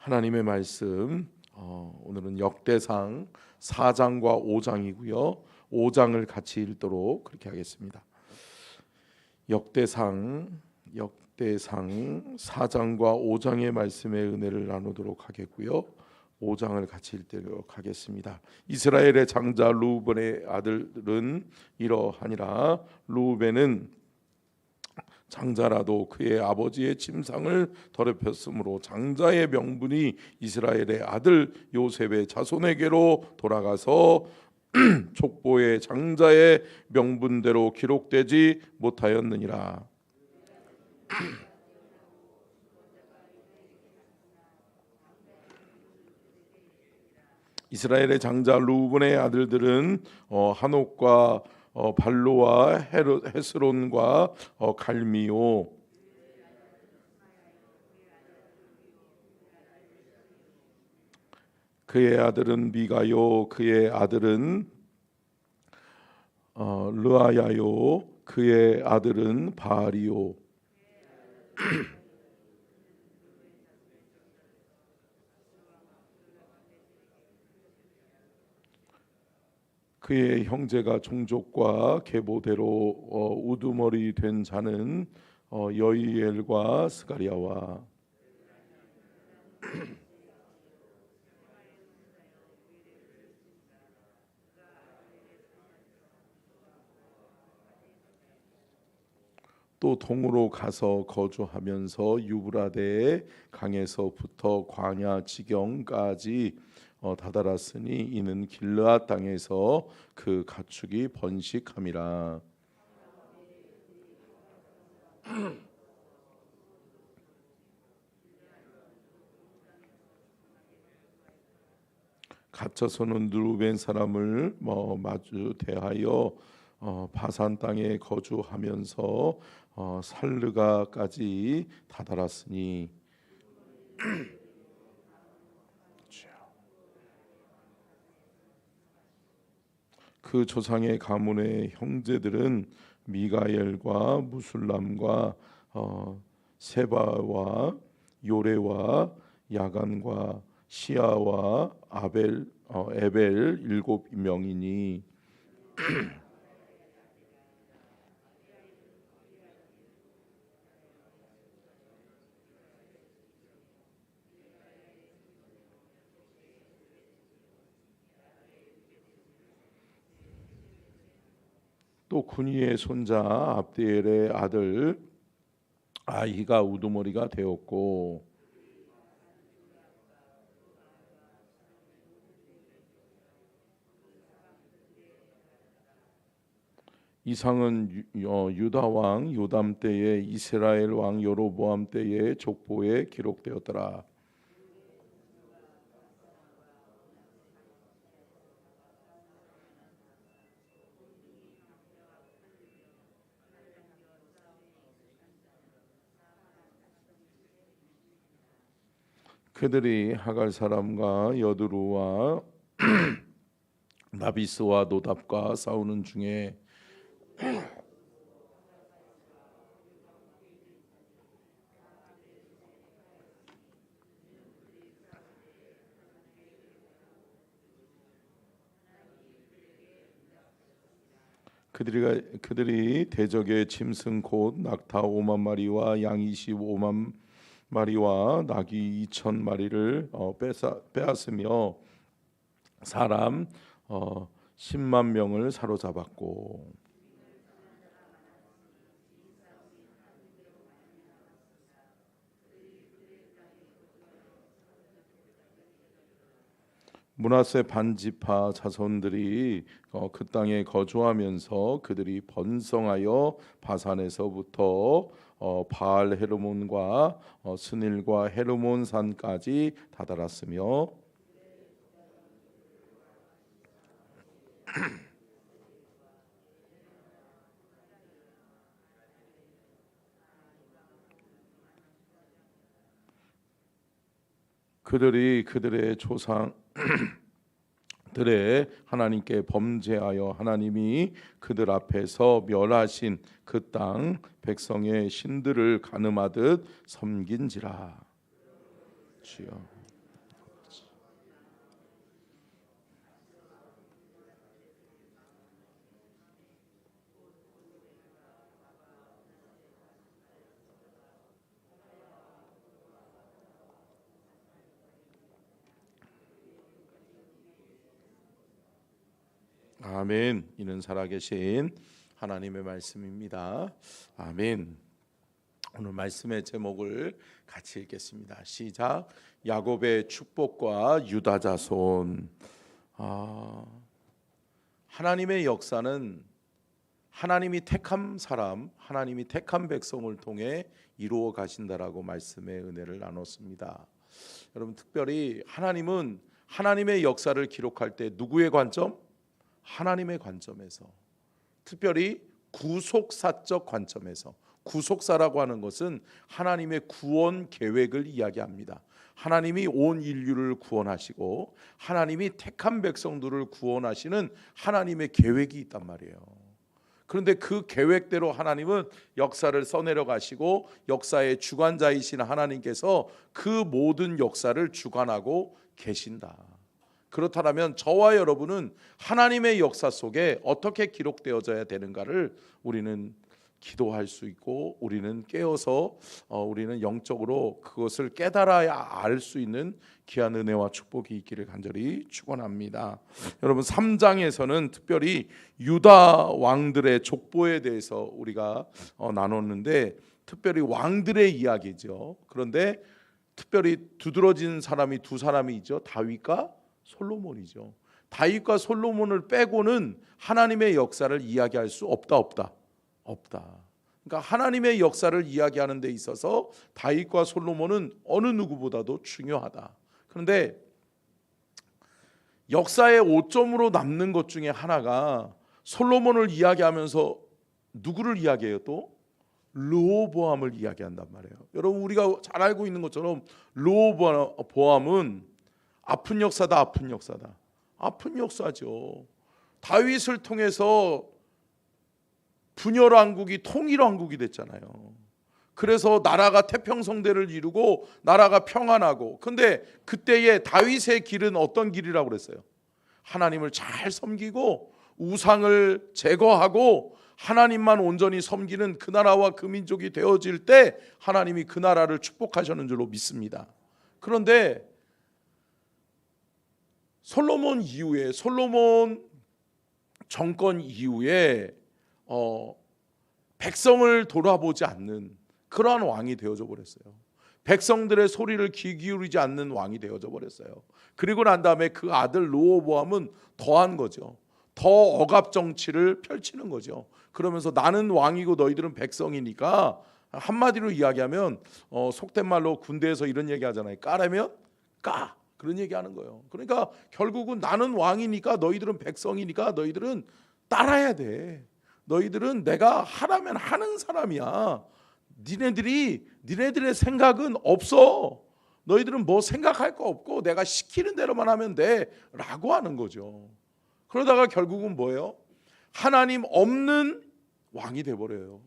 하나님의 말씀 오늘은 역대상 4장과 5장이고요. 5장을 같이 읽도록 그렇게 하겠습니다. 역대상 4장과 5장의 말씀의 은혜를 나누도록 하겠고요. 5장을 같이 읽도록 하겠습니다. 이스라엘의 장자 르우벤의 아들은 이러하니라. 르우벤은 장자라도 그의 아버지의 침상을 더럽혔으므로 장자의 명분이 이스라엘의 아들 요셉의 자손에게로 돌아가서 족보의 장자의 명분대로 기록되지 못하였느니라. 이스라엘의 장자 르우벤의 아들들은 한옥과 발로와 헤스론과 갈미오, 그의 아들은 미가요, 그의 아들은 르아야요, 그의 아들은 바알이요. 그의 형제가 종족과 계보대로 우두머리 된 자는 여이엘과 스가리야와 또 동으로 가서 거주하면서 유브라데의 강에서부터 광야 지경까지 다다랐으니 이는 길르앗 땅에서 그 가축이 번식함이라. 갇혀서는 르우벤 사람을 마주 대하여 바산 땅에 거주하면서 살르가까지 다다랐으니 그 조상의 가문의 형제들은 미가엘과 무술람과 세바와 요레와 야간과 시아와 에벨 7명이니 또 군이의 손자 압디엘의 아들 아히가 우두머리가 되었고 이상은 유다 왕 요담 때에 이스라엘 왕 여로보암 때의 족보에 기록되었더라. 그들이 하갈 사람과 여드루와 나비스와 노답과 싸우는 중에 그들이 대적의 짐승 곧 낙타 5만 마리와 양 25만 마리와 나귀 2천 마리를 빼앗으며 사람 10만 명을 사로잡았고 므낫세 반지파 자손들이 그 땅에 거주하면서 그들이 번성하여 바산에서부터 바알 헤르몬과 스닐과 헤르몬 산까지 다다랐으며 그들이 그들의 조상 들의 하나님께 범죄하여 하나님이 그들 앞에서 멸하신 그 땅 백성의 신들을 가늠하듯 섬긴지라. 주여. 아멘. 이는 살아계신 하나님의 말씀입니다. 아멘. 오늘 말씀의 제목을 같이 읽겠습니다. 시작. 야곱의 축복과 유다 자손. 하나님의 역사는 하나님이 택한 사람, 하나님이 택한 백성을 통해 이루어 가신다라고 말씀의 은혜를 나눴습니다. 여러분, 특별히 하나님은 하나님의 역사를 기록할 때 누구의 관점? 하나님의 관점에서, 특별히 구속사적 관점에서. 구속사라고 하는 것은 하나님의 구원 계획을 이야기합니다. 하나님이 온 인류를 구원하시고 하나님이 택한 백성들을 구원하시는 하나님의 계획이 있단 말이에요. 그런데 그 계획대로 하나님은 역사를 써내려 가시고 역사의 주관자이신 하나님께서 그 모든 역사를 주관하고 계신다. 그렇다면 저와 여러분은 하나님의 역사 속에 어떻게 기록되어져야 되는가를 우리는 기도할 수 있고, 우리는 깨어서 우리는 영적으로 그것을 깨달아야 알 수 있는 귀한 은혜와 축복이 있기를 간절히 축원합니다. 여러분, 3장에서는 특별히 유다 왕들의 족보에 대해서 우리가 나눴는데, 특별히 왕들의 이야기죠. 그런데 특별히 두드러진 사람이 두 사람이죠. 다윗과 솔로몬이죠. 다윗과 솔로몬을 빼고는 하나님의 역사를 이야기할 수 없다. 그러니까 하나님의 역사를 이야기하는 데 있어서 다윗과 솔로몬은 어느 누구보다도 중요하다. 그런데 역사의 오점으로 남는 것 중에 하나가 솔로몬을 이야기하면서 누구를 이야기해요? 또 르호보암을 이야기한단 말이에요. 여러분, 우리가 잘 알고 있는 것처럼 르호보암은 아픈 역사다. 아픈 역사죠. 다윗을 통해서 분열왕국이 통일왕국이 됐잖아요. 그래서 나라가 태평성대를 이루고 나라가 평안하고, 근데 그때의 다윗의 길은 어떤 길이라고 그랬어요? 하나님을 잘 섬기고 우상을 제거하고 하나님만 온전히 섬기는 그 나라와 그 민족이 되어질 때 하나님이 그 나라를 축복하셨는 줄로 믿습니다. 그런데 솔로몬 정권 이후에 백성을 돌아보지 않는 그러한 왕이 되어져 버렸어요. 백성들의 소리를 귀 기울이지 않는 왕이 되어져 버렸어요. 그리고 난 다음에 그 아들 르호보암은 더한 거죠. 더 억압 정치를 펼치는 거죠. 그러면서 나는 왕이고 너희들은 백성이니까, 한마디로 이야기하면 속된 말로 군대에서 이런 얘기 하잖아요. 까라면 까, 그런 얘기 하는 거예요. 그러니까 결국은 나는 왕이니까 너희들은 백성이니까 너희들은 따라야 돼. 너희들은 내가 하라면 하는 사람이야. 니네들의 생각은 없어. 너희들은 뭐 생각할 거 없고 내가 시키는 대로만 하면 돼 라고 하는 거죠. 그러다가 결국은 뭐예요? 하나님 없는 왕이 돼버려요.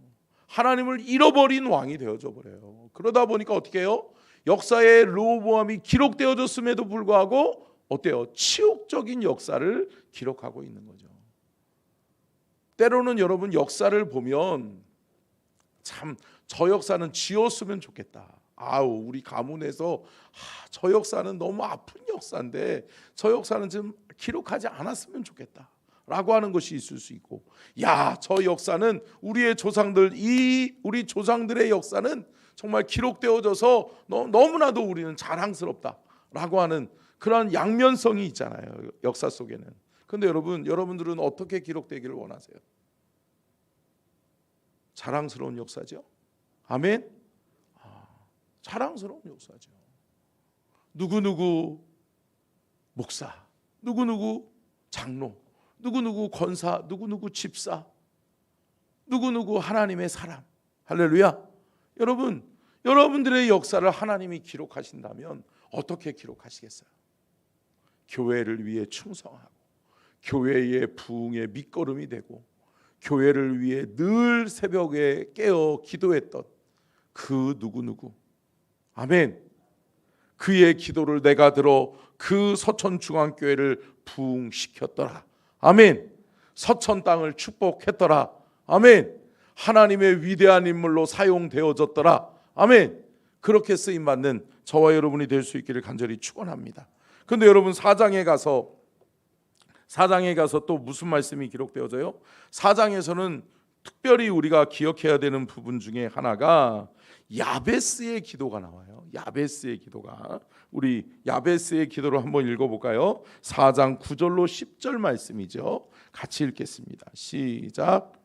하나님을 잃어버린 왕이 되어져 버려요. 그러다 보니까 어떻게 해요? 역사의 르호보암이 기록되어졌음에도 불구하고 어때요? 치욕적인 역사를 기록하고 있는 거죠. 때로는 여러분, 역사를 보면 참 저 역사는 지웠으면 좋겠다. 우리 가문에서 저 역사는 너무 아픈 역사인데 저 역사는 좀 기록하지 않았으면 좋겠다 라고 하는 것이 있을 수 있고, 저 역사는 우리 조상들의 역사는 정말 기록되어져서 너무나도 우리는 자랑스럽다 라고 하는 그런 양면성이 있잖아요, 역사 속에는. 그런데 여러분들은 어떻게 기록되기를 원하세요? 자랑스러운 역사죠. 아멘. 자랑스러운 역사죠. 누구누구 목사, 누구누구 장로, 누구누구 권사, 누구누구 집사, 누구누구 하나님의 사람. 할렐루야. 여러분들의 역사를 하나님이 기록하신다면 어떻게 기록하시겠어요? 교회를 위해 충성하고 교회의 부흥의 밑거름이 되고 교회를 위해 늘 새벽에 깨어 기도했던 그 누구누구. 아멘. 그의 기도를 내가 들어 그 서천중앙교회를 부흥시켰더라. 아멘. 서천 땅을 축복했더라. 아멘. 하나님의 위대한 인물로 사용되어졌더라. 아멘. 그렇게 쓰임받는 저와 여러분이 될 수 있기를 간절히 축원합니다. 그런데 여러분, 4장에 가서 4장에 가서 또 무슨 말씀이 기록되어져요? 4장에서는 특별히 우리가 기억해야 되는 부분 중에 하나가 야베스의 기도가 나와요. 야베스의 기도가. 우리 야베스의 기도를 한번 읽어볼까요? 4장 9절로 10절 말씀이죠. 같이 읽겠습니다. 시작.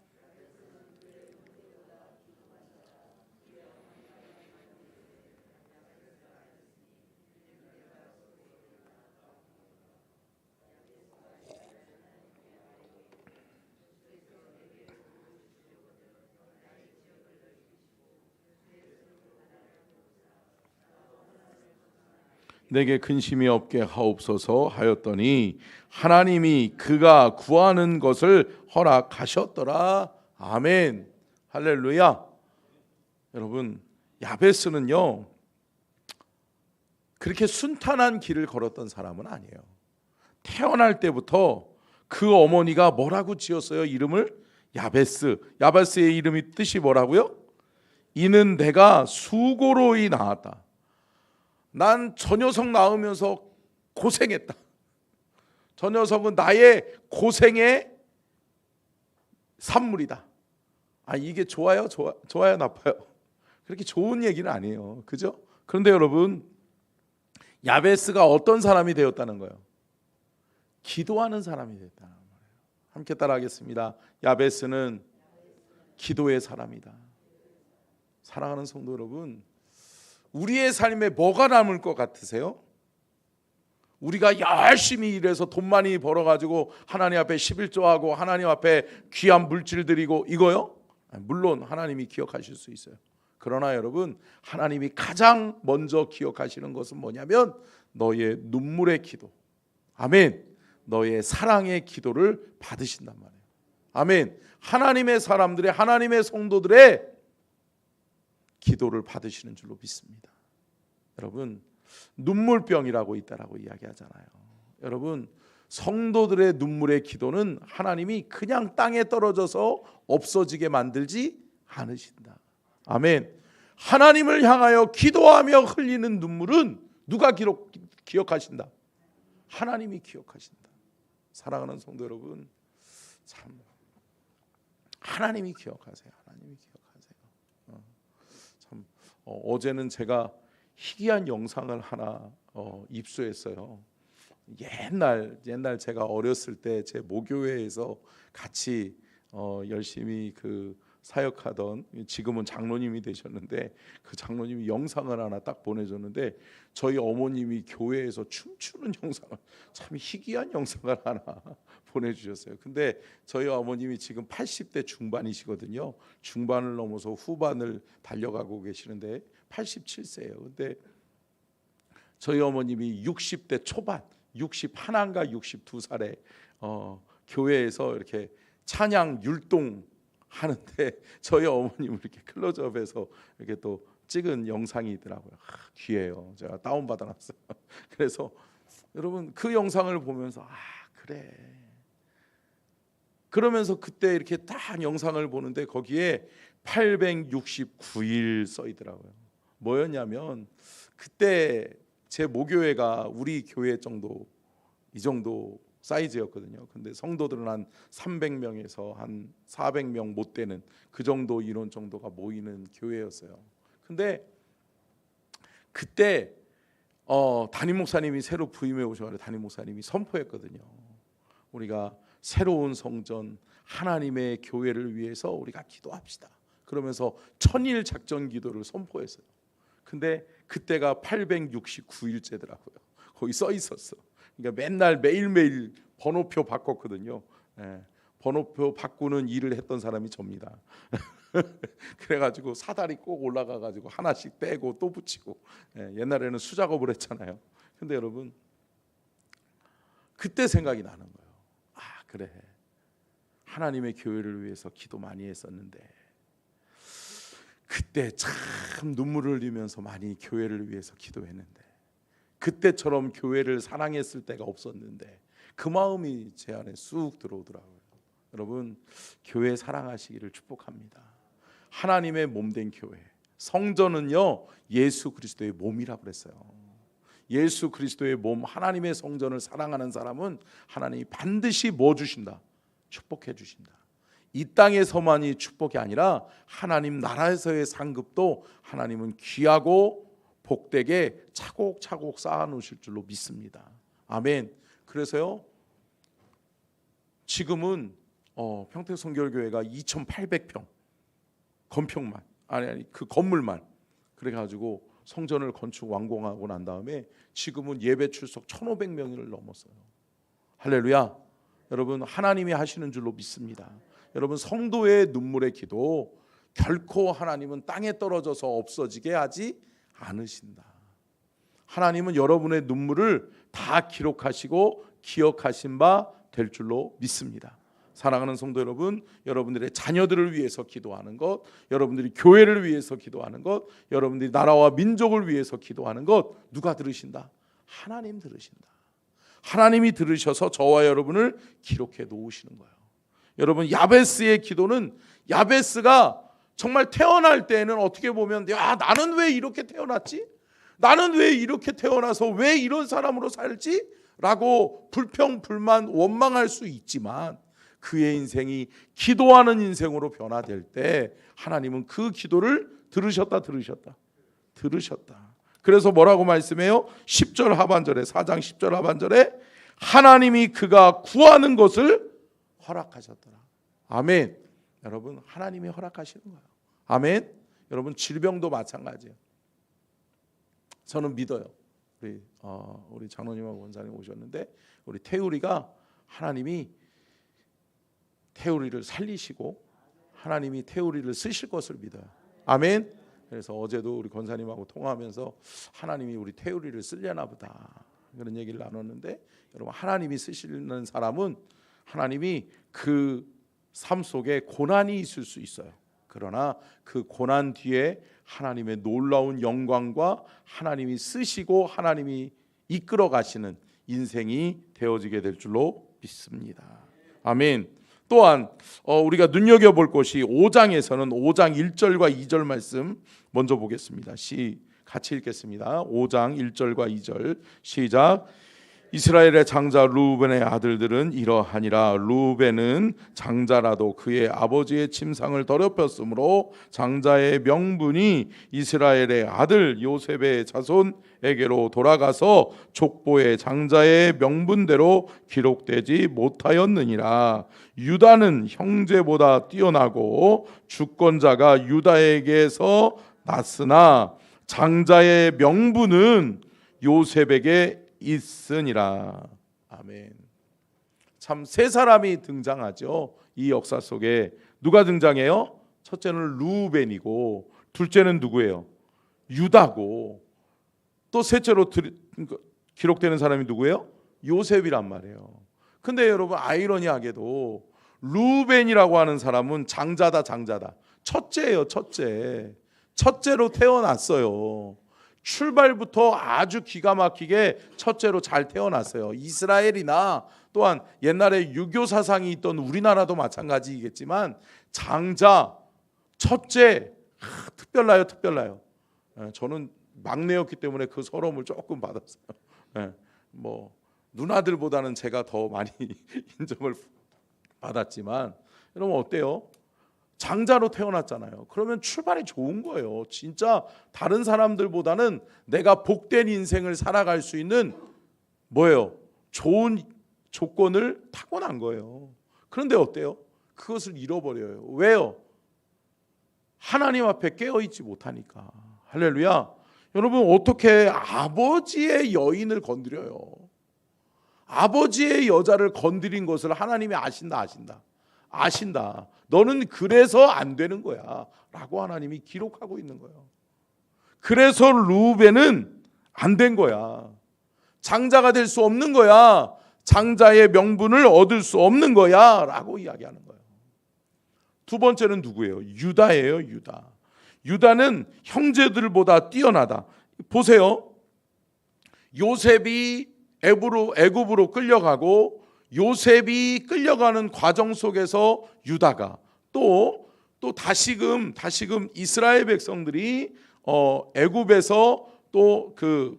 내게 근심이 없게 하옵소서 하였더니 하나님이 그가 구하는 것을 허락하셨더라. 아멘. 할렐루야. 여러분, 야베스는요 그렇게 순탄한 길을 걸었던 사람은 아니에요. 태어날 때부터 그 어머니가 뭐라고 지었어요? 이름을 야베스. 야베스의 이름이 뜻이 뭐라고요? 이는 내가 수고로이 낳았다. 난 저 녀석 낳으면서 고생했다. 저 녀석은 나의 고생의 산물이다. 아, 이게 좋아요? 좋아요? 나빠요? 그렇게 좋은 얘기는 아니에요. 그죠? 그런데 여러분, 야베스가 어떤 사람이 되었다는 거예요? 기도하는 사람이 됐다는 거예요. 함께 따라하겠습니다. 야베스는 기도의 사람이다. 사랑하는 성도 여러분, 우리의 삶에 뭐가 남을 것 같으세요? 우리가 열심히 일해서 돈 많이 벌어가지고 하나님 앞에 11조하고 하나님 앞에 귀한 물질 드리고 이거요? 물론 하나님이 기억하실 수 있어요. 그러나 여러분, 하나님이 가장 먼저 기억하시는 것은 뭐냐면 너의 눈물의 기도, 아멘, 너의 사랑의 기도를 받으신단 말이에요. 아멘. 하나님의 사람들의, 하나님의 성도들의 기도를 받으시는 줄로 믿습니다. 여러분, 눈물병이라고 있다라고 이야기하잖아요. 여러분, 성도들의 눈물의 기도는 하나님이 그냥 땅에 떨어져서 없어지게 만들지 않으신다. 아멘. 하나님을 향하여 기도하며 흘리는 눈물은 누가 기억하신다? 하나님이 기억하신다. 사랑하는 성도 여러분, 참 하나님이 기억하세요. 하나님이 기억하세요. 어제는 제가 희귀한 영상을 하나 입수했어요. 옛날 제가 어렸을 때 제 모교회에서 같이 열심히 그 사역하던, 지금은 장로님이 되셨는데 그 장로님이 영상을 하나 딱 보내줬는데 저희 어머님이 교회에서 춤추는 영상을, 참 희귀한 영상을 하나 보내주셨어요. 근데 저희 어머님이 지금 80대 중반이시거든요. 중반을 넘어서 후반을 달려가고 계시는데 87세예요. 근데 저희 어머님이 60대 초반, 61인가 62살에 교회에서 이렇게 찬양 율동 하는데 저희 어머님을 이렇게 클로즈업해서 이렇게 또 찍은 영상이 있더라고요. 귀해요. 제가 다운 받아놨어요. 그래서 여러분, 그 영상을 보면서 그래. 그러면서 그때 이렇게 딱 영상을 보는데 거기에 869일 써 있더라고요. 뭐였냐면 그때 제 모교회가 우리 교회 정도, 이 정도 사이즈였거든요. 근데 성도들은 한 300명에서 한 400명 못 되는 그 정도 인원 정도가 모이는 교회였어요. 근데 그때 담임 목사님이 새로 부임해 오셔서 담임 목사님이 선포했거든요. 우리가 새로운 성전, 하나님의 교회를 위해서 우리가 기도합시다. 그러면서 1000일 작전 기도를 선포했어요. 근데 그때가 869일째더라고요. 거기 써 있었어. 그러니까 맨날 매일매일 번호표 바꿨거든요. 번호표 바꾸는 일을 했던 사람이 접니다. 그래가지고 사다리 꼭 올라가가지고 하나씩 떼고 또 붙이고, 옛날에는 수작업을 했잖아요. 근데 여러분, 그때 생각이 나는 거예요. 그래, 하나님의 교회를 위해서 기도 많이 했었는데 그때 참 눈물을 흘리면서 많이 교회를 위해서 기도했는데, 그때처럼 교회를 사랑했을 때가 없었는데 그 마음이 제 안에 쑥 들어오더라고요. 여러분, 교회 사랑하시기를 축복합니다. 하나님의 몸된 교회, 성전은요 예수 그리스도의 몸이라고 그랬어요. 예수 그리스도의 몸 하나님의 성전을 사랑하는 사람은 하나님이 반드시 뭐 주신다? 축복해 주신다. 이 땅에서만이 축복이 아니라 하나님 나라에서의 상급도 하나님은 귀하고 복되게 차곡차곡 쌓아 놓으실 줄로 믿습니다. 아멘. 그래서요, 지금은 평택성결교회가 2,800평 건평만 아니 그 건물만 그래가지고 성전을 건축 완공하고 난 다음에 지금은 예배 출석 1,500명을 넘었어요. 할렐루야. 여러분, 하나님이 하시는 줄로 믿습니다. 여러분, 성도의 눈물의 기도 결코 하나님은 땅에 떨어져서 없어지게 하지 않으신다. 하나님은 여러분의 눈물을 다 기록하시고 기억하신 바 될 줄로 믿습니다. 사랑하는 성도 여러분, 여러분들의 자녀들을 위해서 기도하는 것, 여러분들이 교회를 위해서 기도하는 것, 여러분들이 나라와 민족을 위해서 기도하는 것, 누가 들으신다? 하나님 들으신다. 하나님이 들으셔서 저와 여러분을 기록해 놓으시는 거예요. 여러분, 야베스의 기도는, 야베스가 정말 태어날 때는 어떻게 보면 야, 나는 왜 이렇게 태어났지? 나는 왜 이렇게 태어나서 왜 이런 사람으로 살지? 라고 불평, 불만, 원망할 수 있지만 그의 인생이 기도하는 인생으로 변화될 때 하나님은 그 기도를 들으셨다. 그래서 뭐라고 말씀해요? 10절 하반절에, 4장 10절 하반절에 하나님이 그가 구하는 것을 허락하셨더라. 아멘. 여러분, 하나님이 허락하시는 거예요. 아멘. 여러분, 질병도 마찬가지예요. 저는 믿어요. 우리 장로님하고 원사님 오셨는데 우리 태우리가 하나님이 태우리를 살리시고 하나님이 태우리를 쓰실 것을 믿어요. 아멘. 그래서 어제도 우리 권사님하고 통화하면서 하나님이 우리 태우리를 쓰려나 보다 그런 얘기를 나눴는데, 여러분, 하나님이 쓰시는 사람은 하나님이 그 삶 속에 고난이 있을 수 있어요. 그러나 그 고난 뒤에 하나님의 놀라운 영광과 하나님이 쓰시고 하나님이 이끌어 가시는 인생이 되어지게 될 줄로 믿습니다. 아멘. 또한 우리가 눈여겨볼 것이 5장에서는 5장 1절과 2절 말씀 먼저 보겠습니다. 같이 읽겠습니다. 5장 1절과 2절 시작. 이스라엘의 장자 루벤의 아들들은 이러하니라. 루벤은 장자라도 그의 아버지의 침상을 더럽혔으므로 장자의 명분이 이스라엘의 아들 요셉의 자손에게로 돌아가서 족보의 장자의 명분대로 기록되지 못하였느니라. 유다는 형제보다 뛰어나고 주권자가 유다에게서 났으나 장자의 명분은 요셉에게 있으니라. 아멘. 참, 세 사람이 등장하죠. 이 역사 속에 누가 등장해요? 첫째는 루벤이고, 둘째는 누구예요? 유다고, 또 셋째로 기록되는 사람이 누구예요? 요셉이란 말이에요. 근데 여러분, 아이러니하게도 루벤이라고 하는 사람은 장자다. 첫째예요. 첫째로 태어났어요. 출발부터 아주 기가 막히게 첫째로 잘 태어났어요. 이스라엘이나 또한 옛날에 유교 사상이 있던 우리나라도 마찬가지겠지만 장자, 첫째, 특별나요. 저는 막내였기 때문에 그 서러움을 조금 받았어요. 누나들보다는 제가 더 많이 인정을 받았지만, 여러분 어때요? 장자로 태어났잖아요. 그러면 출발이 좋은 거예요. 진짜 다른 사람들보다는 내가 복된 인생을 살아갈 수 있는 뭐예요? 좋은 조건을 타고난 거예요. 그런데 어때요? 그것을 잃어버려요. 왜요? 하나님 앞에 깨어있지 못하니까. 할렐루야. 여러분, 어떻게 아버지의 여인을 건드려요? 아버지의 여자를 건드린 것을 하나님이 아신다. 너는 그래서 안 되는 거야 라고 하나님이 기록하고 있는 거예요. 그래서 루벤은 안 된 거야. 장자가 될 수 없는 거야. 장자의 명분을 얻을 수 없는 거야 라고 이야기하는 거예요. 두 번째는 누구예요? 유다예요. 유다는 형제들보다 뛰어나다. 보세요. 요셉이 애굽으로 끌려가고, 요셉이 끌려가는 과정 속에서 유다가 또 다시금 이스라엘 백성들이 애굽에서 또 그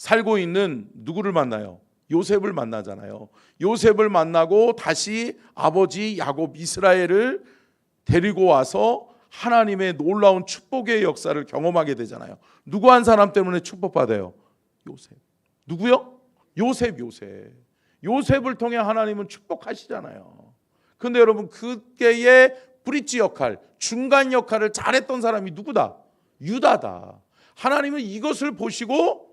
살고 있는 누구를 만나요? 요셉을 만나잖아요. 요셉을 만나고 다시 아버지 야곱 이스라엘을 데리고 와서 하나님의 놀라운 축복의 역사를 경험하게 되잖아요. 누구 한 사람 때문에 축복받아요? 요셉. 누구요? 요셉. 요셉을 통해 하나님은 축복하시잖아요. 그런데 여러분, 그때의 브릿지 역할, 중간 역할을 잘했던 사람이 누구다? 유다다. 하나님은 이것을 보시고,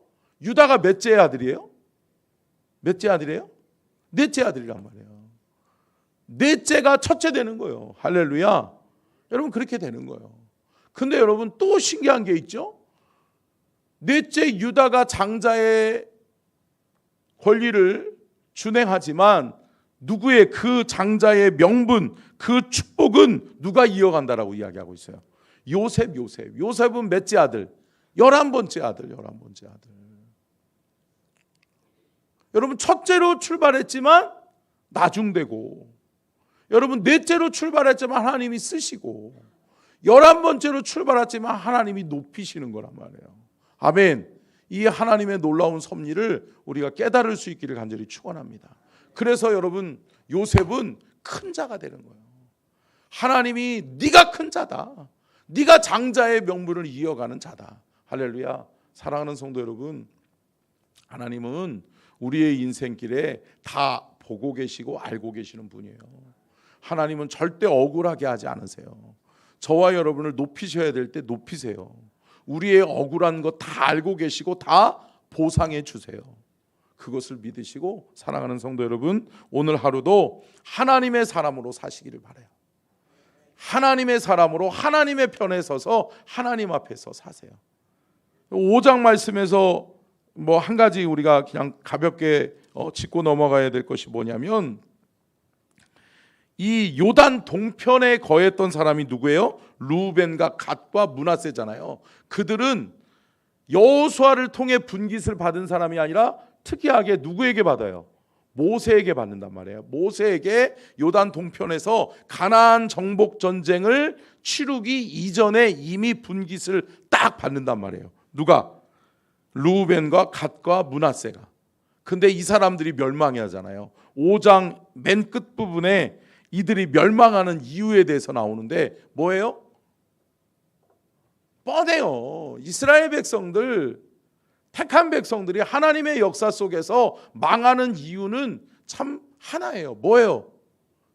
유다가 몇째 아들이에요? 몇째 아들이에요? 넷째 아들이란 말이에요. 넷째가 첫째 되는 거예요. 할렐루야. 여러분, 그렇게 되는 거예요. 근데 여러분, 또 신기한 게 있죠? 넷째 유다가 장자의 권리를 준행하지만 누구의 그 장자의 명분, 그 축복은 누가 이어간다라고 이야기하고 있어요? 요셉. 요셉은 몇째 아들? 11번째 아들. 여러분, 첫째로 출발했지만 나중되고, 여러분 넷째로 출발했지만 하나님이 쓰시고, 11번째로 출발했지만 하나님이 높이시는 거란 말이에요. 아멘. 이 하나님의 놀라운 섭리를 우리가 깨달을 수 있기를 간절히 축원합니다. 그래서 여러분, 요셉은 큰 자가 되는 거예요. 하나님이 네가 큰 자다, 네가 장자의 명분을 이어가는 자다. 할렐루야. 사랑하는 성도 여러분, 하나님은 우리의 인생길에 다 보고 계시고 알고 계시는 분이에요. 하나님은 절대 억울하게 하지 않으세요. 저와 여러분을 높이셔야 될 때 높이세요. 우리의 억울한 것 다 알고 계시고 다 보상해 주세요. 그것을 믿으시고, 사랑하는 성도 여러분, 오늘 하루도 하나님의 사람으로 사시기를 바라요. 하나님의 사람으로 하나님의 편에 서서 하나님 앞에서 사세요. 5장 말씀에서 한 가지 우리가 그냥 가볍게 짚고 넘어가야 될 것이 뭐냐면, 이 요단 동편에 거했던 사람이 누구예요? 루벤과 갓과 므낫세잖아요. 그들은 여호수아를 통해 분깃을 받은 사람이 아니라 특이하게 누구에게 받아요? 모세에게 받는단 말이에요. 모세에게 요단 동편에서 가나안 정복 전쟁을 치르기 이전에 이미 분깃을 딱 받는단 말이에요. 누가? 루벤과 갓과 므낫세가. 근데 이 사람들이 멸망하잖아요. 5장 맨 끝부분에 이들이 멸망하는 이유에 대해서 나오는데 뭐예요? 뻔해요. 이스라엘 백성들, 택한 백성들이 하나님의 역사 속에서 망하는 이유는 참 하나예요. 뭐예요?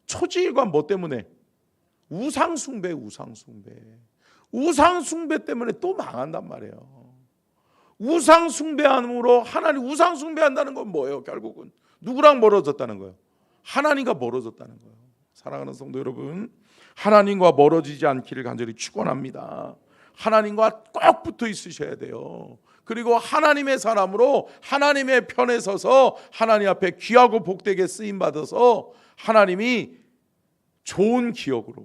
초지일과 뭐 때문에? 우상숭배. 우상숭배 때문에 또 망한단 말이에요. 우상숭배함으로, 하나님 우상숭배한다는 건 뭐예요? 결국은 누구랑 멀어졌다는 거예요? 하나님과 멀어졌다는 거예요. 사랑하는 성도 여러분, 하나님과 멀어지지 않기를 간절히 축원합니다. 하나님과 꼭 붙어 있으셔야 돼요. 그리고 하나님의 사람으로 하나님의 편에 서서 하나님 앞에 귀하고 복되게 쓰임 받아서 하나님이 좋은 기억으로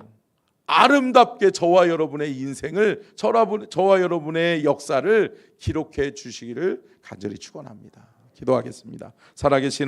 아름답게 저와 여러분의 인생을, 저와 여러분의 역사를 기록해 주시기를 간절히 축원합니다. 기도하겠습니다. 살아계신